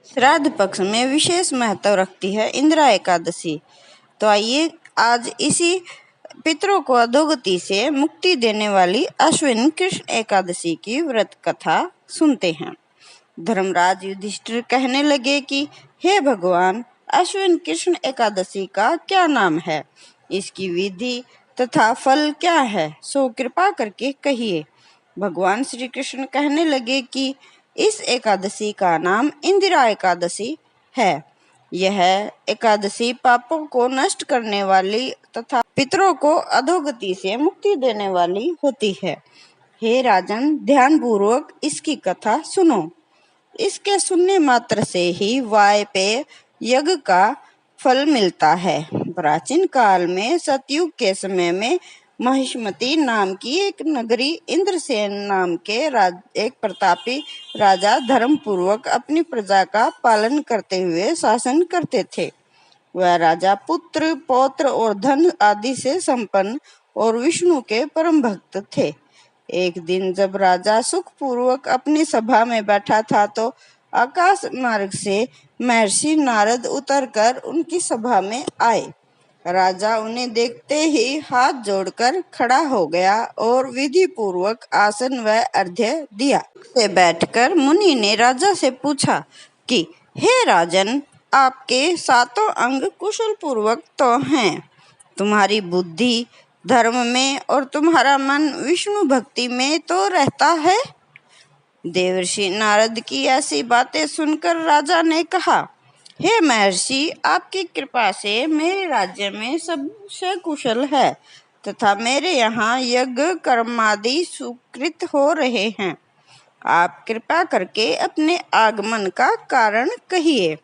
श्राद्ध पक्ष में विशेष महत्व रखती है इंदिरा एकादशी। तो आइए आज इसी पितरों को अधोगति से मुक्ति देने वाली अश्विन कृष्ण एकादशी की व्रत कथा सुनते हैं। धर्मराज युधिष्ठिर कहने लगे कि हे भगवान, अश्विन कृष्ण एकादशी का क्या नाम है, इसकी विधि तथा फल क्या है, सो कृपा करके कहिए। भगवान श्री कृष्ण कहने लगे कि इस एकादशी का नाम इंदिरा एकादशी है। यह एकादशी पापों को नष्ट करने वाली तथा पितरों को अधोगति से मुक्ति देने वाली होती है। हे राजन, ध्यान पूर्वक इसकी कथा सुनो। इसके सुनने मात्र से ही वायपेय यज्ञ का फल मिलता है। प्राचीन काल में सतयुग के समय में महिष्मती नाम की एक नगरी इंद्रसेन नाम के एक प्रतापी राजा धर्म पूर्वक अपनी प्रजा का पालन करते हुए शासन करते थे। वह राजा पुत्र, पौत्र और धन आदि से संपन्न और विष्णु के परम भक्त थे। एक दिन जब राजा सुख पूर्वक अपनी सभा में बैठा था तो आकाश मार्ग से महर्षि नारद उतरकर उनकी सभा में आए। राजा उन्हें देखते ही हाथ जोड़कर खड़ा हो गया और विधि पूर्वक आसन व अर्घ्य दिया। से बैठकर मुनि ने राजा से पूछा कि हे राजन, आपके सातों अंग कुशल पूर्वक तो हैं, तुम्हारी बुद्धि धर्म में और तुम्हारा मन विष्णु भक्ति में तो रहता है। देवर्षि नारद की ऐसी बातें सुनकर राजा ने कहा, हे महर्षि, आपकी कृपा से मेरे राज्य में सब कुशल है तथा मेरे यहाँ यज्ञ कर्मादि सुकृत हो रहे हैं। आप कृपा करके अपने आगमन का कारण कहिए।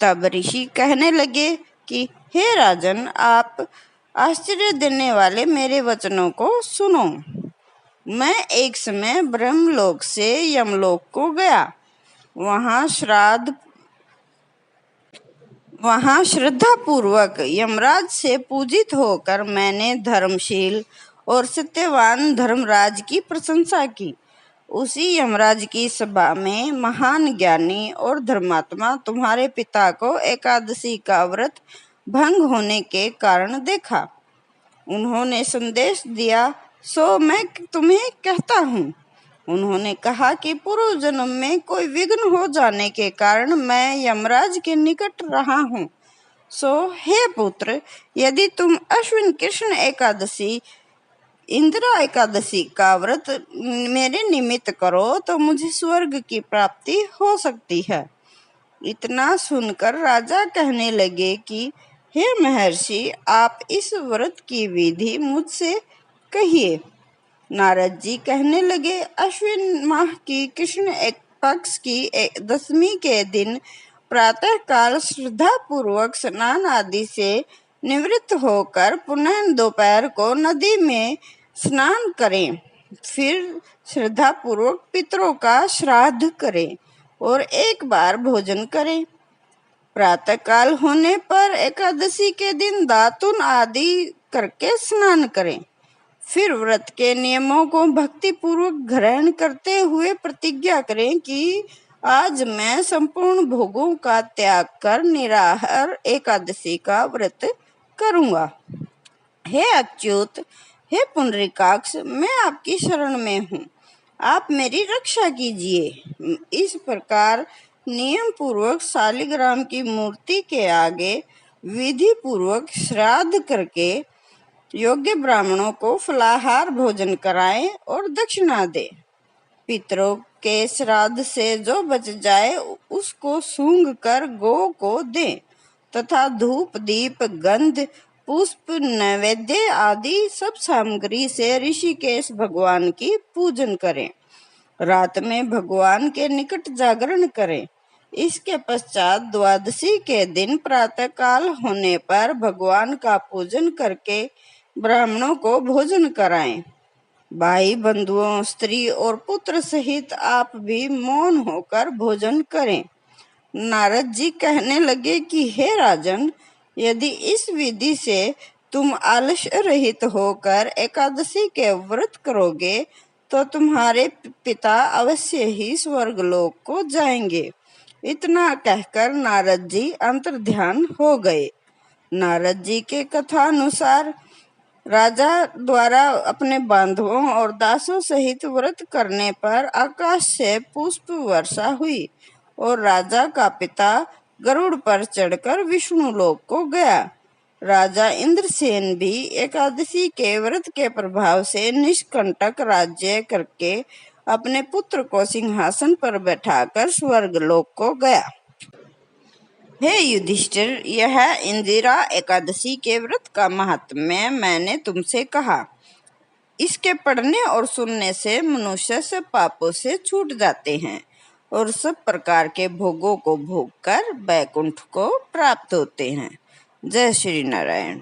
तब ऋषि कहने लगे कि हे राजन, आप आश्चर्य देने वाले मेरे वचनों को सुनो। मैं एक समय ब्रह्मलोक से यमलोक को गया। वहाँ श्रद्धा पूर्वक यमराज से पूजित होकर मैंने धर्मशील और सत्यवान धर्मराज की प्रशंसा की। उसी यमराज की सभा में महान ज्ञानी और धर्मात्मा तुम्हारे पिता को एकादशी का व्रत भंग होने के कारण देखा। उन्होंने संदेश दिया, सो मैं तुम्हें कहता हूँ। उन्होंने कहा कि पूर्व जन्म में कोई विघ्न हो जाने के कारण मैं यमराज के निकट रहा हूँ। सो हे पुत्र, यदि तुम अश्विन कृष्ण एकादशी इंदिरा एकादशी का व्रत मेरे निमित्त करो तो मुझे स्वर्ग की प्राप्ति हो सकती है। इतना सुनकर राजा कहने लगे कि हे महर्षि, आप इस व्रत की विधि मुझसे कहिए। नारद जी कहने लगे, अश्विन माह की कृष्ण पक्ष की दशमी के दिन प्रातः काल श्रद्धा पूर्वक स्नान आदि से निवृत्त होकर पुनः दोपहर को नदी में स्नान करें। फिर श्रद्धा पूर्वक पितरों का श्राद्ध करें और एक बार भोजन करें। प्रातः काल होने पर एकादशी के दिन दातुन आदि करके स्नान करें। फिर व्रत के नियमों को भक्ति पूर्वक ग्रहण करते हुए प्रतिज्ञा करें कि आज मैं संपूर्ण भोगों का त्याग कर निराहार एकादशी का व्रत करूंगा। हे अच्युत, हे पुंडरीकाक्ष, मैं आपकी शरण में हूँ, आप मेरी रक्षा कीजिए। इस प्रकार नियम पूर्वक शालिग्राम की मूर्ति के आगे विधि पूर्वक श्राद्ध करके योग्य ब्राह्मणों को फलाहार भोजन कराएं और दक्षिणा दे। पितरों के श्राद्ध से जो बच जाए उसको सूंघ कर गौ को दें तथा धूप, दीप, गंध, पुष्प, नैवेद्य आदि सब सामग्री से ऋषिकेश भगवान की पूजन करें। रात में भगवान के निकट जागरण करें। इसके पश्चात द्वादशी के दिन प्रातः काल होने पर भगवान का पूजन करके ब्राह्मणों को भोजन कराएं। भाई बंधुओं, स्त्री और पुत्र सहित आप भी मौन होकर भोजन करें। नारद जी कहने लगे कि हे राजन, यदि इस विधि से तुम आलस्य रहित होकर एकादशी के व्रत करोगे तो तुम्हारे पिता अवश्य ही स्वर्गलोक को जाएंगे इतना कहकर नारद जी अंतर्ध्यान हो गए। नारद जी के कथानुसार राजा द्वारा अपने बांधवों और दासों सहित व्रत करने पर आकाश से पुष्प वर्षा हुई और राजा का पिता गरुड़ पर चढ़कर विष्णु लोक को गया। राजा इंद्रसेन भी एकादशी के व्रत के प्रभाव से निष्कंटक राज्य करके अपने पुत्र को सिंहासन पर बैठाकर स्वर्गलोक को गया। हे युधिष्ठिर, यह इंदिरा एकादशी के व्रत का महात्म्य मैंने तुमसे कहा। इसके पढ़ने और सुनने से मनुष्य सब पापों से छूट जाते हैं और सब प्रकार के भोगों को भोग कर वैकुंठ को प्राप्त होते हैं। जय श्री नारायण।